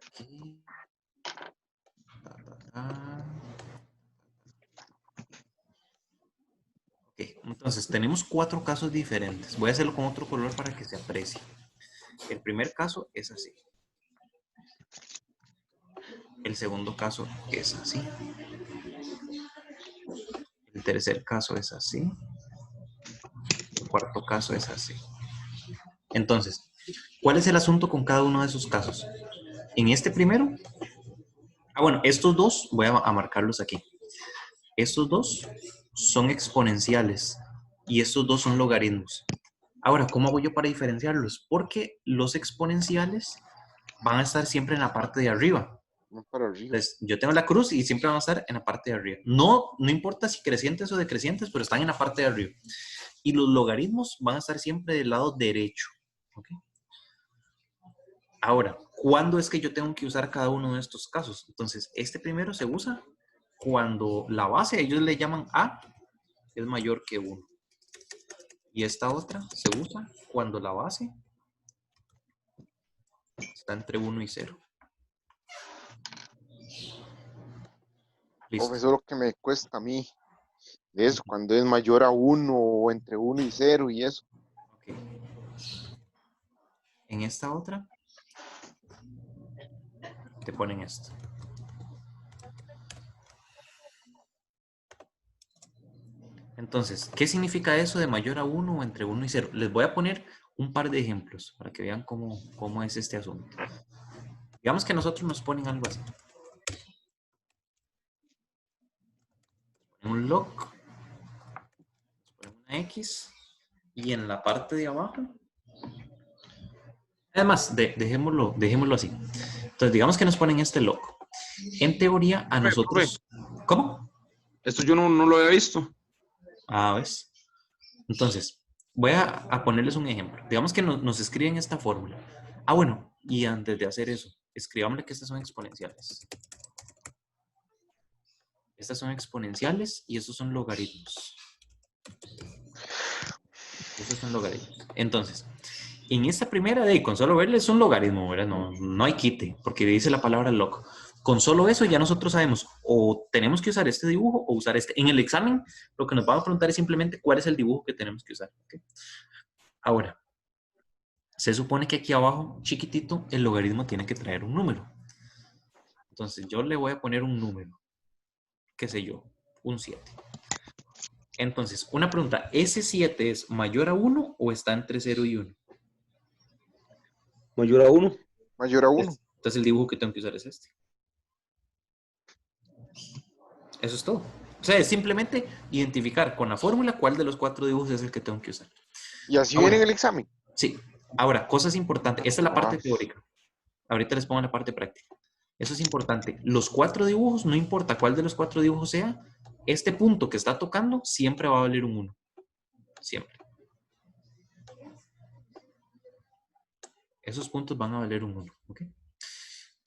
A: Aquí. Ok, entonces tenemos 4 casos diferentes. Voy a hacerlo con otro color para que se aprecie. El primer caso es así. El segundo caso es así. El tercer caso es así. El cuarto caso es así. Entonces, ¿cuál es el asunto con cada uno de esos casos? En este primero, bueno, estos dos, voy a marcarlos aquí. Estos dos son exponenciales y estos dos son logaritmos. Ahora, ¿cómo hago yo para diferenciarlos? Porque los exponenciales van a estar siempre en la parte de arriba.
B: No para arriba.
A: Entonces, yo tengo la cruz y siempre van a estar en la parte de arriba. No importa si crecientes o decrecientes, pero están en la parte de arriba. Y los logaritmos van a estar siempre del lado derecho. ¿Okay? Ahora, ¿cuándo es que yo tengo que usar cada uno de estos casos? Entonces, este primero se usa cuando la base, ellos le llaman A, es mayor que 1. Y esta otra se usa cuando la base está entre 1 y 0. Listo.
B: Eso es lo que me cuesta a mí. De eso, cuando es mayor a 1 o entre 1 y 0 y eso.
A: Okay. En esta otra te ponen esto. Entonces, ¿qué significa eso de mayor a 1 o entre 1 y 0? Les voy a poner un par de ejemplos para que vean cómo es este asunto. Digamos que nosotros nos ponen algo así. Un log, una X, y en la parte de abajo, además, dejémoslo así. Entonces, digamos que nos ponen este log. En teoría, a nosotros... ¿Cómo?
C: Esto yo no lo había visto.
A: Ah, ¿ves? Entonces, voy a ponerles un ejemplo. Digamos que nos escriben esta fórmula. Ah, bueno, y antes de hacer eso, escribámosle que estas son exponenciales. Estas son exponenciales y estos son logaritmos. Estos son logaritmos. Entonces, En esta primera, con solo verle es un logaritmo, ¿verdad? No hay quite, porque dice la palabra log. Con solo eso ya nosotros sabemos o tenemos que usar este dibujo o usar este. En el examen lo que nos van a preguntar es simplemente cuál es el dibujo que tenemos que usar. ¿Okay? Ahora, se supone que aquí abajo, chiquitito, el logaritmo tiene que traer un número. Entonces yo le voy a poner un número, qué sé yo, un 7. Entonces, una pregunta, ¿ese 7 es mayor a 1 o está entre 0 y 1?
C: Mayor a 1.
B: Mayor a 1.
A: Entonces el dibujo que tengo que usar es este. Eso es todo. O sea, es simplemente identificar con la fórmula cuál de los 4 dibujos es el que tengo que usar.
B: Y así
A: Ahora,
B: viene en el examen.
A: Sí. Ahora, cosas importantes. Esta es la parte teórica. Ahorita les pongo la parte práctica. Eso es importante. Los 4 dibujos, no importa cuál de los 4 dibujos sea, este punto que está tocando siempre va a valer un 1. Siempre. Esos puntos van a valer un 1. ¿Ok?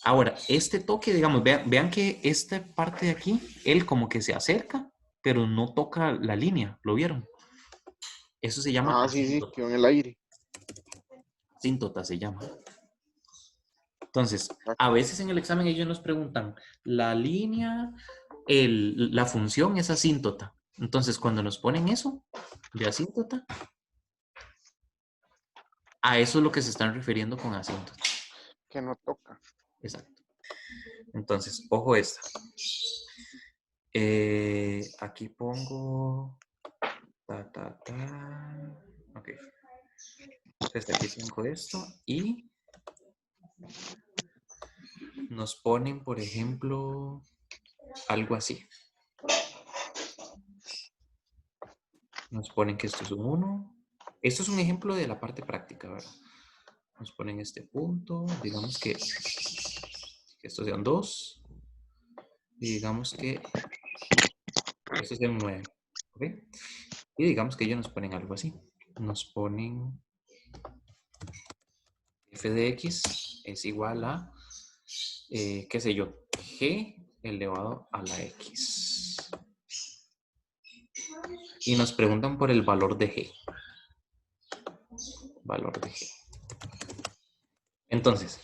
A: Ahora, este toque, digamos, vean que esta parte de aquí, él como que se acerca, pero no toca la línea. ¿Lo vieron? Eso se llama
B: Sí, quedó en el aire.
A: Asíntota se llama. Entonces, a veces en el examen ellos nos preguntan, la línea, la función es asíntota. Entonces, cuando nos ponen eso de asíntota, a eso es lo que se están refiriendo con asíntota.
B: Que no toca.
A: Exacto. Entonces, ojo esta. Aquí pongo... Ok. Entonces, aquí pongo esto y nos ponen, por ejemplo, algo así. Nos ponen que esto es un 1. Esto es un ejemplo de la parte práctica, ¿verdad? Nos ponen este punto, digamos que estos sean 2, y digamos que estos sean 9, ¿ok? Y digamos que ellos nos ponen algo así. Nos ponen f de x es igual a, qué sé yo, g elevado a la x. Y nos preguntan por el valor de g. Valor de g. Entonces,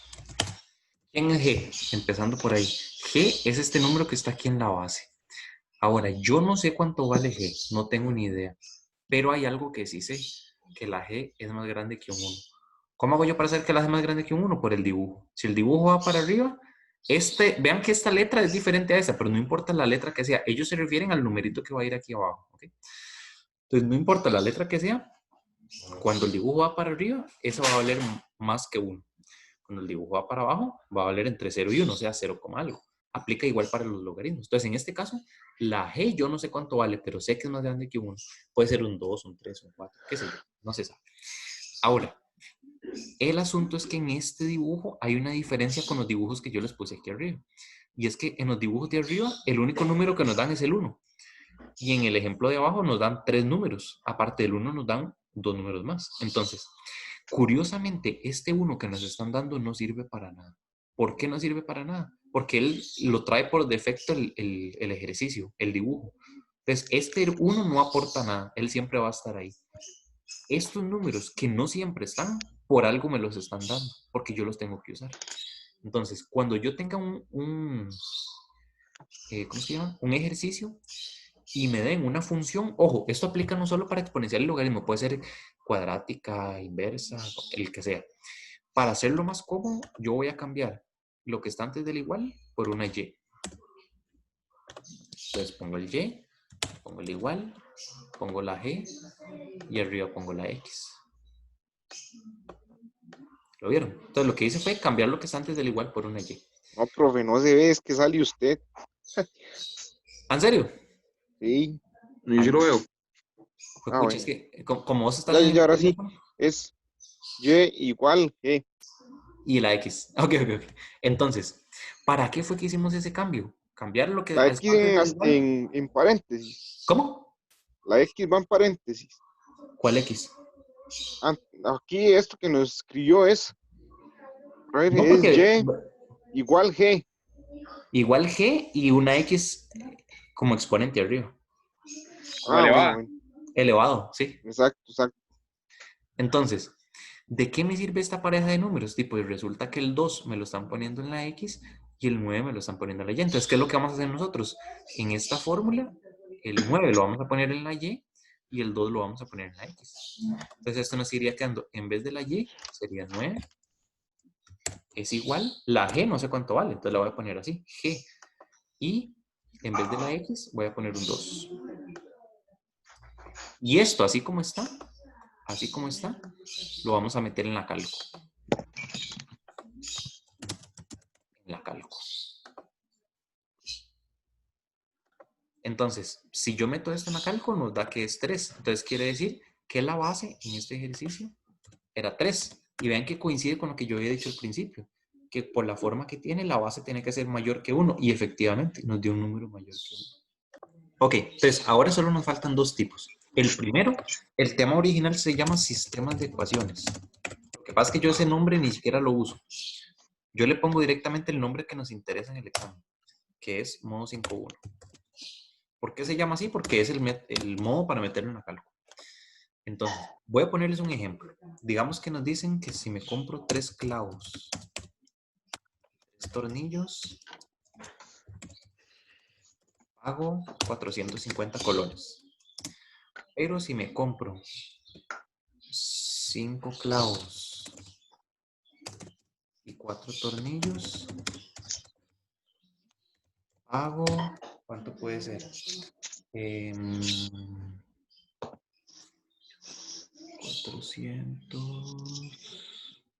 A: ¿quién es g? Empezando por ahí. G es este número que está aquí en la base. Ahora, yo no sé cuánto vale g, no tengo ni idea. Pero hay algo que sí sé, que la g es más grande que un 1. ¿Cómo hago yo para saber que la g es más grande que un 1? Por el dibujo. Si el dibujo va para arriba, vean que esta letra es diferente a esa, pero no importa la letra que sea. Ellos se refieren al numerito que va a ir aquí abajo. ¿Okay? Entonces, no importa la letra que sea, cuando el dibujo va para arriba, eso va a valer más que 1. Cuando el dibujo va para abajo, va a valer entre 0 y 1, o sea, 0, algo. Aplica igual para los logaritmos. Entonces, en este caso, la g yo no sé cuánto vale, pero sé que es más grande que 1. Puede ser un 2, un 3, un 4, qué sé yo, no se sabe. Ahora, el asunto es que en este dibujo hay una diferencia con los dibujos que yo les puse aquí arriba. Y es que en los dibujos de arriba, el único número que nos dan es el 1. Y en el ejemplo de abajo nos dan 3 números. Aparte del 1 nos dan 2 números más. Entonces, curiosamente, este 1 que nos están dando no sirve para nada. ¿Por qué no sirve para nada? Porque él lo trae por defecto el ejercicio, el dibujo. Entonces, este 1 no aporta nada. Él siempre va a estar ahí. Estos números que no siempre están, por algo me los están dando, porque yo los tengo que usar. Entonces, cuando yo tenga ¿cómo se llama? Un ejercicio y me den una función, ojo, esto aplica no solo para exponencial y logaritmo, puede ser cuadrática, inversa, el que sea. Para hacerlo más cómodo, yo voy a cambiar lo que está antes del igual por una y. Entonces pongo el y, pongo el igual, pongo la g y arriba pongo la x. ¿Lo vieron? Entonces lo que hice fue cambiar lo que está antes del igual por una y.
B: No, profe, no se ve, es que sale usted.
A: ¿En serio?
B: Sí.
C: Yo sí lo veo.
A: Pues pucha,
B: Bueno.
A: es que como vos estás en
B: Ya,
A: el
B: ahora sí.
A: teléfono.
B: Es y igual g.
A: Y la x. Ok. Entonces, ¿para qué fue que hicimos ese cambio? Cambiar lo que
B: La
A: está
B: x
A: antes del igual.
B: en paréntesis.
A: ¿Cómo?
B: La x va en paréntesis.
A: ¿Cuál x?
B: Aquí esto que nos escribió es, a ver,
A: No,
B: es
A: porque
B: y igual g.
A: igual g y una x como exponente arriba.
C: Como elevada.
B: Bueno.
A: Elevado, sí.
B: Exacto.
A: Entonces, ¿De qué me sirve esta pareja de números? Pues resulta que el 2 me lo están poniendo en la X y el 9 me lo están poniendo en la Y. Entonces, ¿qué es lo que vamos a hacer nosotros? En esta fórmula, el 9 lo vamos a poner en la Y y el 2 lo vamos a poner en la X. Entonces, esto nos iría quedando, en vez de la Y, sería 9 es igual, la G no sé cuánto vale, entonces la voy a poner así, G. Y en vez de la X, voy a poner un 2. Y esto, así como está, lo vamos a meter en la calco. Entonces, si yo meto esto en la calco, nos da que es 3. Entonces, quiere decir que la base en este ejercicio era 3. Y vean que coincide con lo que yo había dicho al principio, que por la forma que tiene, la base tiene que ser mayor que 1. Y efectivamente, nos dio un número mayor que 1. Ok, entonces, ahora solo nos faltan dos tipos. El primero, el tema original se llama sistemas de ecuaciones. Lo que pasa es que yo ese nombre ni siquiera lo uso. Yo le pongo directamente el nombre que nos interesa en el examen, que es modo 5.1. ¿Por qué se llama así? Porque es el modo para meterlo en la calco. Entonces, voy a ponerles un ejemplo. Digamos que nos dicen que si me compro 3 clavos, 3 tornillos, pago 450 colones. Pero si me compro 5 clavos y 4 tornillos, pago, ¿cuánto puede ser?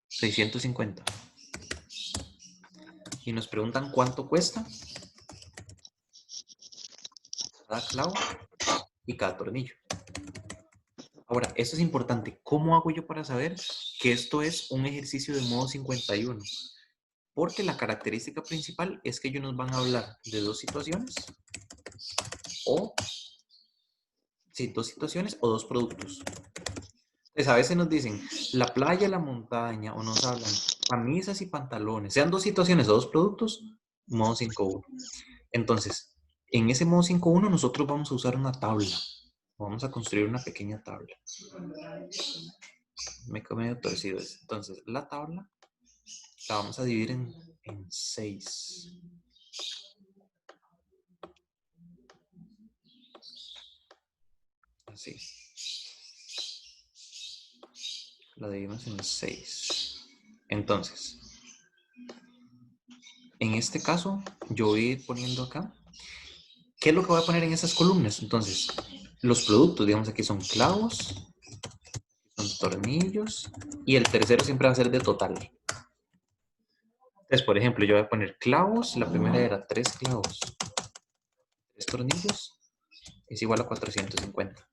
A: 650. Y nos preguntan cuánto cuesta cada clavo y cada tornillo. Ahora, esto es importante. ¿Cómo hago yo para saber que esto es un ejercicio de modo 51? Porque la característica principal es que ellos nos van a hablar de dos situaciones o dos productos. Entonces, a veces nos dicen la playa, la montaña, o nos hablan camisas y pantalones. Sean dos situaciones o dos productos, modo 5.1. Entonces, en ese modo 5.1 nosotros vamos a usar una tabla. Vamos a construir una pequeña tabla. Me quedo medio torcido eso. Entonces, la tabla la vamos a dividir en 6. Así. La dividimos en 6. Entonces, en este caso, yo voy a ir poniendo acá. ¿Qué es lo que voy a poner en esas columnas? Entonces, los productos, digamos aquí son clavos, son tornillos, y el tercero siempre va a ser de total. Entonces, por ejemplo, yo voy a poner clavos, la primera era 3 clavos, 3 tornillos, es igual a 450.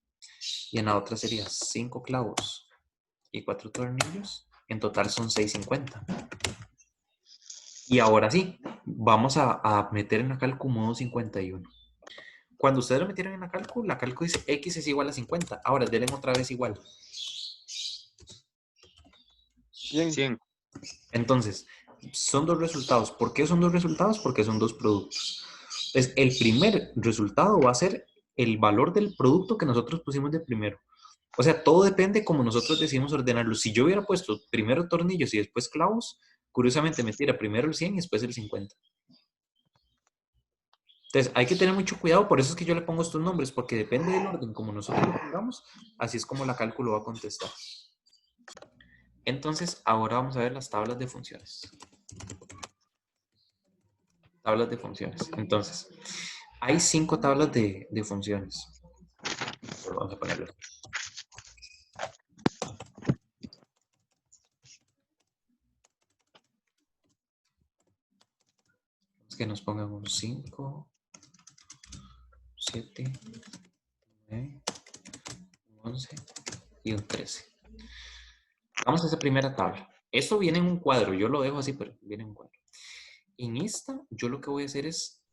A: Y en la otra sería 5 clavos y 4 tornillos, en total son 650. Y ahora sí, vamos a meter en la calco modo 51. Cuando ustedes lo metieron en la calco dice X es igual a 50. Ahora, denle otra vez igual.
C: 100.
A: Entonces, son dos resultados. ¿Por qué son dos resultados? Porque son dos productos. Entonces, el primer resultado va a ser el valor del producto que nosotros pusimos de primero. O sea, todo depende como nosotros decidimos ordenarlo. Si yo hubiera puesto primero tornillos y después clavos, curiosamente me tira primero el 100 y después el 50. Entonces, hay que tener mucho cuidado, por eso es que yo le pongo estos nombres, porque depende del orden como nosotros lo pongamos, así es como la cálculo va a contestar. Entonces, ahora vamos a ver las tablas de funciones. Tablas de funciones. Entonces, hay 5 tablas de funciones. Vamos a ponerlo. Que nos pongan un 5, 7, 9, 11 y un 13. Vamos a esa primera tabla. Esto viene en un cuadro. Yo lo dejo así, pero viene en un cuadro. En esta, yo lo que voy a hacer es,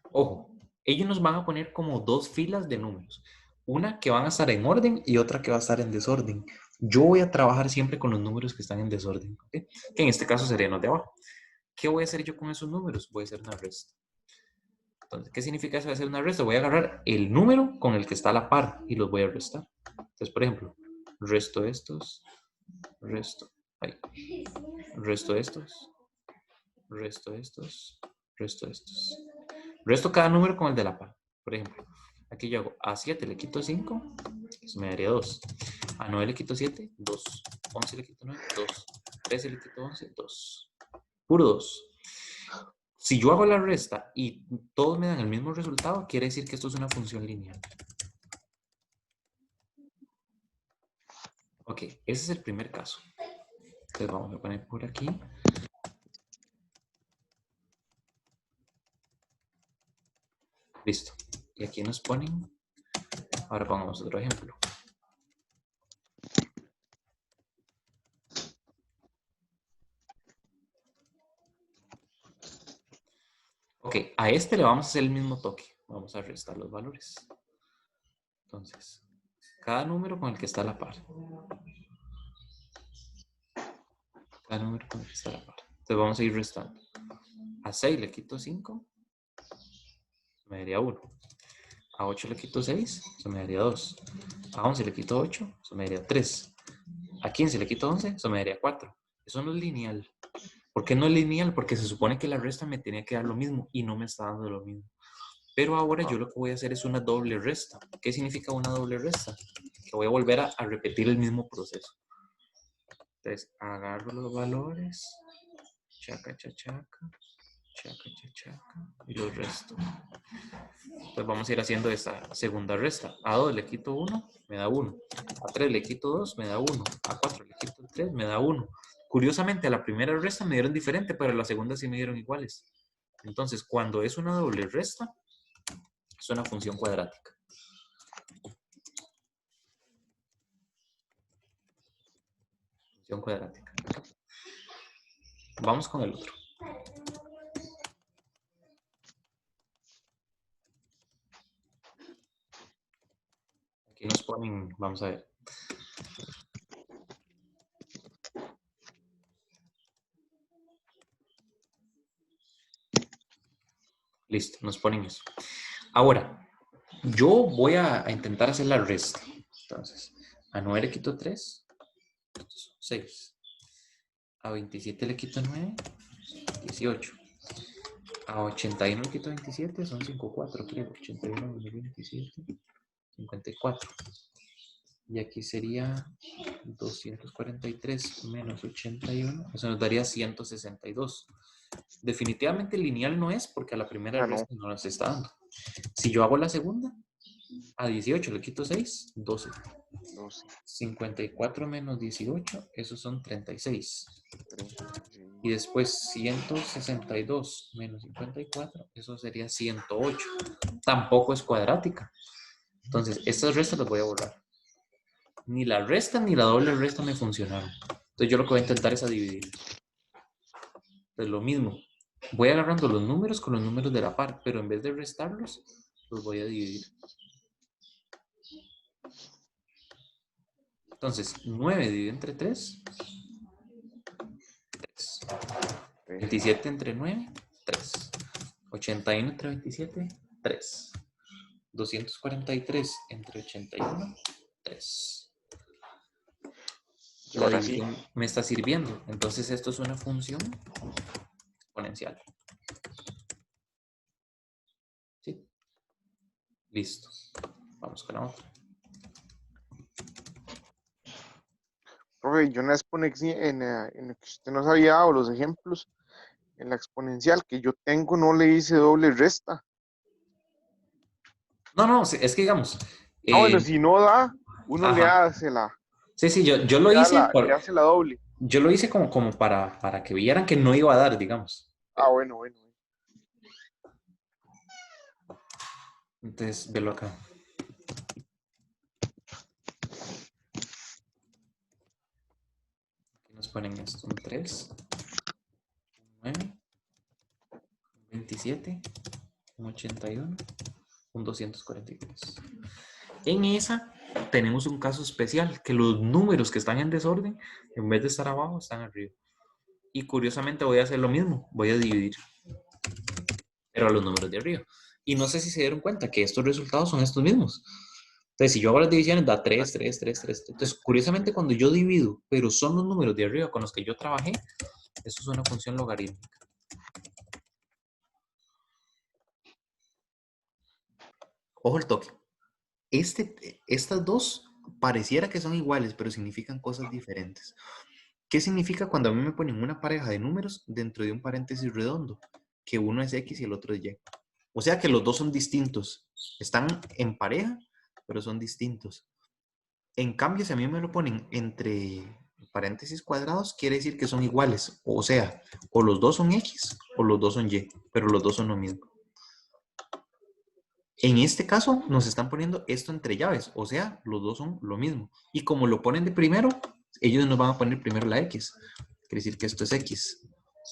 A: ojo, ellos nos van a poner como dos filas de números. Una que van a estar en orden y otra que va a estar en desorden. Yo voy a trabajar siempre con los números que están en desorden, ¿okay? Que en este caso serían los de abajo. ¿Qué voy a hacer yo con esos números? Voy a hacer una resta. Entonces, ¿qué significa eso de hacer una resta? Voy a agarrar el número con el que está a la par y los voy a restar. Entonces, por ejemplo, resto estos resto, ahí, resto de estos, resto de estos, resto de estos. Resto cada número con el de la par. Por ejemplo, aquí yo hago a 7 le quito 5, eso me daría 2. A 9 le quito 7, 2. 11 le quito 9, 2. 13 le quito 11, 2. Puro 2. Si yo hago la resta y todos me dan el mismo resultado, quiere decir que esto es una función lineal. Ok, ese es el primer caso. Entonces vamos a poner por aquí. Listo. Y aquí nos ponen. Ahora pongamos otro ejemplo. Ok, a este le vamos a hacer el mismo toque. Vamos a restar los valores. Entonces, cada número con el que está a la par. Cada número con el que está a la par. Entonces vamos a ir restando. A 6 le quito 5. Me daría 1. A 8 le quito 6. Eso me daría 2. A 11 le quito 8. Eso me daría 3. A 15 le quito 11. Eso me daría 4. Eso no es lineal. ¿Por qué no es lineal? Porque se supone que la resta me tenía que dar lo mismo y no me está dando lo mismo. Pero ahora yo lo que voy a hacer es una doble resta. ¿Qué significa una doble resta? Que voy a volver a repetir el mismo proceso. Entonces, agarro los valores, chaca, chaca, y los resto. Entonces vamos a ir haciendo esta segunda resta. A 2 le quito 1, me da 1. A 3 le quito 2, me da 1. A 4 le quito 3, me da 1. Curiosamente, a la primera resta me dieron diferente, pero a la segunda sí me dieron iguales. Entonces, cuando es una doble resta, es una función cuadrática. Función cuadrática. Vamos con el otro. Aquí nos ponen, vamos a ver. Listo, nos ponen eso. Ahora, yo voy a intentar hacer la resta. Entonces, a 9 le quito 3, 6. A 27 le quito 9, 18. A 81 le quito 27, son 54, creo. 81 menos 27, 54. Y aquí sería 243 menos 81. Eso nos daría 162. Definitivamente lineal no es porque a la primera resta no nos está dando. Si yo hago la segunda, a 18 le quito 6, 12. 54 menos 18, esos son 36. Y después 162 menos 54, eso sería 108. Tampoco es cuadrática. Entonces, estas restas las voy a borrar. Ni la resta ni la doble resta me funcionaron. Entonces yo lo que voy a intentar es a dividir. Entonces lo mismo. Voy agarrando los números con los números de la par, pero en vez de restarlos, los voy a dividir. Entonces, 9 dividido entre 3. 3. 27 entre 9, 3. 81 entre 27, 3. 243 entre 81, 3. La división me está sirviendo. Entonces esto es una función exponencial. ¿Sí? Listo. Vamos con la otra.
B: Profe, yo en la exponencial, en el que usted nos había dado los ejemplos, en la exponencial que yo tengo no le hice doble resta.
A: No, es que digamos.
B: Bueno, si no da, uno le hace la.
A: Sí, yo lo hice.
B: Le hace la doble.
A: Yo lo hice como para que vieran que no iba a dar, digamos.
B: Bueno.
A: Entonces, velo acá. Aquí nos ponen esto: un 3, un 9, un 27, un 81, un 243. En esa tenemos un caso especial, que los números que están en desorden, en vez de estar abajo, están arriba. Y curiosamente voy a hacer lo mismo, voy a dividir, pero a los números de arriba. Y no sé si se dieron cuenta que estos resultados son estos mismos. Entonces, si yo hago las divisiones, da 3, 3, 3, 3. Entonces, curiosamente, cuando yo divido, pero son los números de arriba con los que yo trabajé, eso es una función logarítmica. Ojo el toque. Estas dos pareciera que son iguales, pero significan cosas diferentes. ¿Qué significa cuando a mí me ponen una pareja de números dentro de un paréntesis redondo? Que uno es X y el otro es Y. O sea que los dos son distintos. Están en pareja, pero son distintos. En cambio, si a mí me lo ponen entre paréntesis cuadrados, quiere decir que son iguales. O sea, o los dos son X o los dos son Y, pero los dos son lo mismo. En este caso, nos están poniendo esto entre llaves, o sea, los dos son lo mismo. Y como lo ponen de primero, ellos nos van a poner primero la X. Quiere decir que esto es X.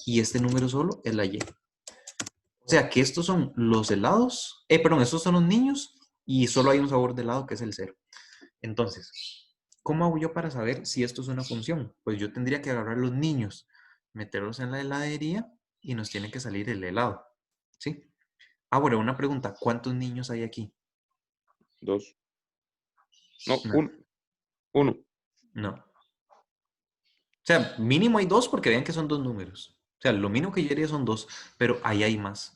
A: Y este número solo es la Y. O sea, que estos son los helados, perdón, estos son los niños y solo hay un sabor de helado que es el 0. Entonces, ¿cómo hago yo para saber si esto es una función? Pues yo tendría que agarrar los niños, meterlos en la heladería y nos tiene que salir el helado. ¿Sí? Ahora, una pregunta. ¿Cuántos niños hay aquí?
C: 2. No,
A: No.
C: 1.
A: No. O sea, mínimo hay 2 porque vean que son 2 números. O sea, lo mínimo que yo haría son 2, pero ahí hay más.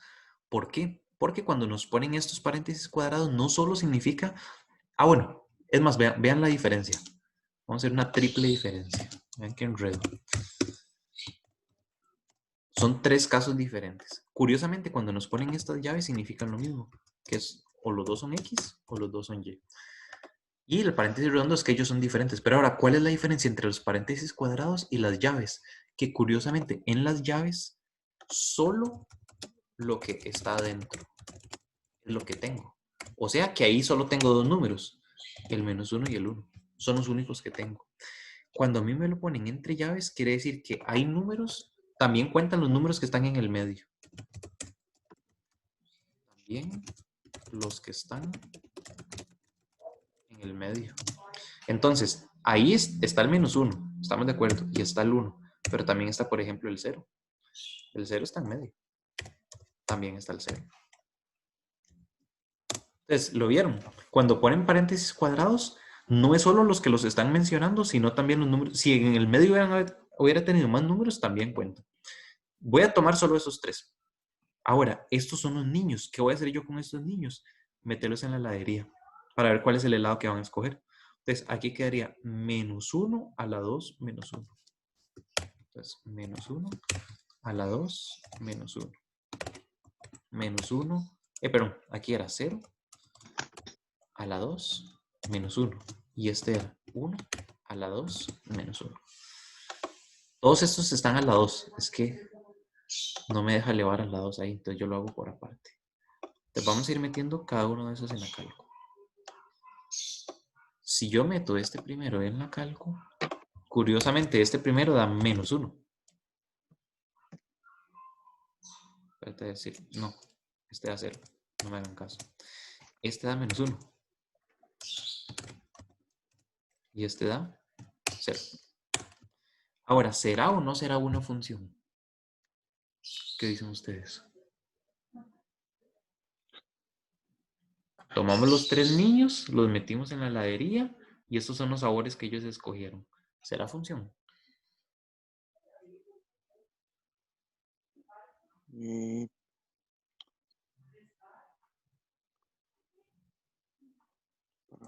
A: ¿Por qué? Porque cuando nos ponen estos paréntesis cuadrados no solo significa... Ah, bueno. Es más, vean la diferencia. Vamos a hacer una triple diferencia. Vean qué enredo. Son 3 casos diferentes. Curiosamente, cuando nos ponen estas llaves significan lo mismo, que es o los dos son X o los dos son Y. Y el paréntesis redondo es que ellos son diferentes. Pero ahora, ¿cuál es la diferencia entre los paréntesis cuadrados y las llaves? Que curiosamente, en las llaves, solo lo que está adentro es lo que tengo. O sea que ahí solo tengo 2 números, el -1 y el 1. Son los únicos que tengo. Cuando a mí me lo ponen entre llaves, quiere decir que hay números, también cuentan los números que están en el medio. También los que están en el medio. Entonces, ahí está el -1, estamos de acuerdo, y está el 1, pero también está, por ejemplo, el 0. El 0 está en medio. También está el 0. Entonces, ¿lo vieron? Cuando ponen paréntesis cuadrados, no es solo los que los están mencionando, sino también los números. Si en el medio hubiera tenido más números, también cuenta. Voy a tomar solo esos 3. Ahora, estos son los niños. ¿Qué voy a hacer yo con estos niños? Meterlos en la heladería para ver cuál es el helado que van a escoger. Entonces, aquí quedaría -1 a la 2 menos 1. Entonces, -1 a la 2 menos 1. Menos 1. Perdón, aquí era 0 a la 2 menos 1. Y este era 1 a la 2 menos 1. Todos estos están a la 2. Es que no me deja elevar a la 2 ahí, entonces yo lo hago por aparte. Entonces vamos a ir metiendo cada uno de esos en la calco. Si yo meto este primero en la calco, curiosamente este primero da -1. Espérate decir, no, este da 0, no me hagan caso. Este da -1. Y este da 0. Ahora, ¿será o no será una función? ¿Qué dicen ustedes? Tomamos los 3 niños, los metimos en la heladería y estos son los sabores que ellos escogieron. ¿Será función?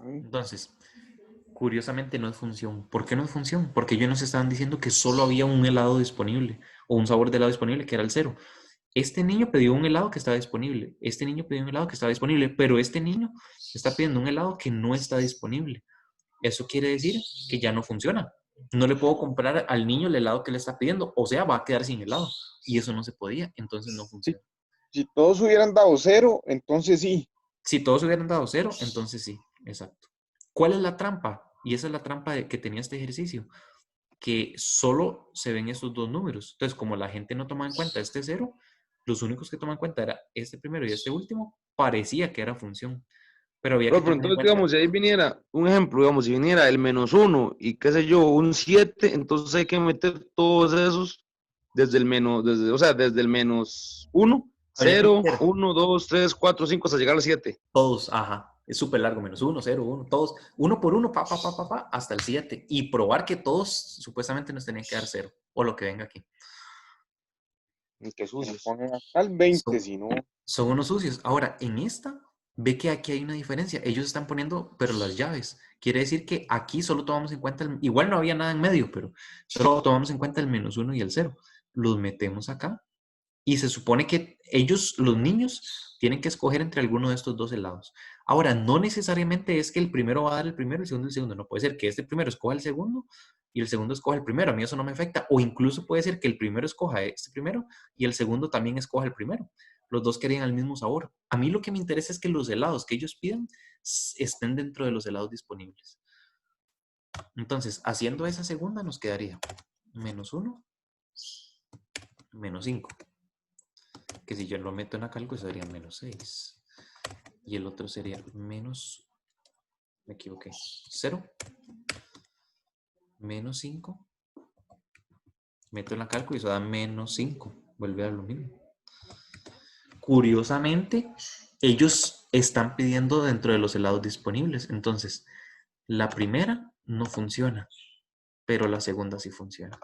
A: Entonces, curiosamente no es función. ¿Por qué no es función? Porque ellos nos estaban diciendo que solo había un helado disponible o un sabor de helado disponible que era el 0. Este niño pidió un helado que estaba disponible. Este niño pidió un helado que estaba disponible, pero este niño está pidiendo un helado que no está disponible. Eso quiere decir que ya no funciona. No le puedo comprar al niño el helado que le está pidiendo, o sea, va a quedar sin helado. Y eso no se podía, entonces no funciona.
B: Si todos hubieran dado 0, entonces sí.
A: Si todos hubieran dado 0, entonces sí, exacto. ¿Cuál es la trampa? Y esa es la trampa que tenía este ejercicio, que solo se ven estos 2 números. Entonces, como la gente no toma en cuenta este 0, los únicos que toman en cuenta era este primero y este último, parecía que era función. Pero había que
C: Pero
A: tomar en
C: entonces,
A: cuenta...
C: digamos, si ahí viniera, un ejemplo, digamos, si viniera el -1 y qué sé yo, un 7, entonces hay que meter todos esos desde el menos, o sea, desde el -1,
A: Habría que
C: 0,
A: meter
C: 1, 2, 3, 4, 5, hasta llegar al 7.
A: todos, ajá, Es súper largo, -1, 0, 1, todos, uno por uno, hasta el 7. Y probar que todos supuestamente nos tenían que dar 0, o lo que venga aquí.
C: Qué
B: Que me
C: sucios.
B: ponen acá el 20,
A: Son,
B: si no.
A: son unos sucios. Ahora, en esta, ve que aquí hay una diferencia. Ellos están poniendo, pero las llaves. Quiere decir que aquí solo tomamos en cuenta, igual no había nada en medio, pero solo tomamos en cuenta el -1 y el 0. Los metemos acá. Y se supone que ellos, los niños, tienen que escoger entre alguno de estos dos helados. Ahora, no necesariamente es que el primero va a dar el primero y el segundo. No puede ser que este primero escoja el segundo y el segundo escoja el primero. A mí eso no me afecta. O incluso puede ser que el primero escoja este primero y el segundo también escoja el primero. Los dos querían el mismo sabor. A mí lo que me interesa es que los helados que ellos pidan estén dentro de los helados disponibles. Entonces, haciendo esa segunda nos quedaría -1, -5. Que si yo lo meto en la cálculo sería -6. Y el otro sería me equivoqué, 0, -5. Meto en la cálculo y eso da -5. Vuelve a dar lo mismo. Curiosamente, ellos están pidiendo dentro de los helados disponibles. Entonces, la primera no funciona, pero la segunda sí funciona.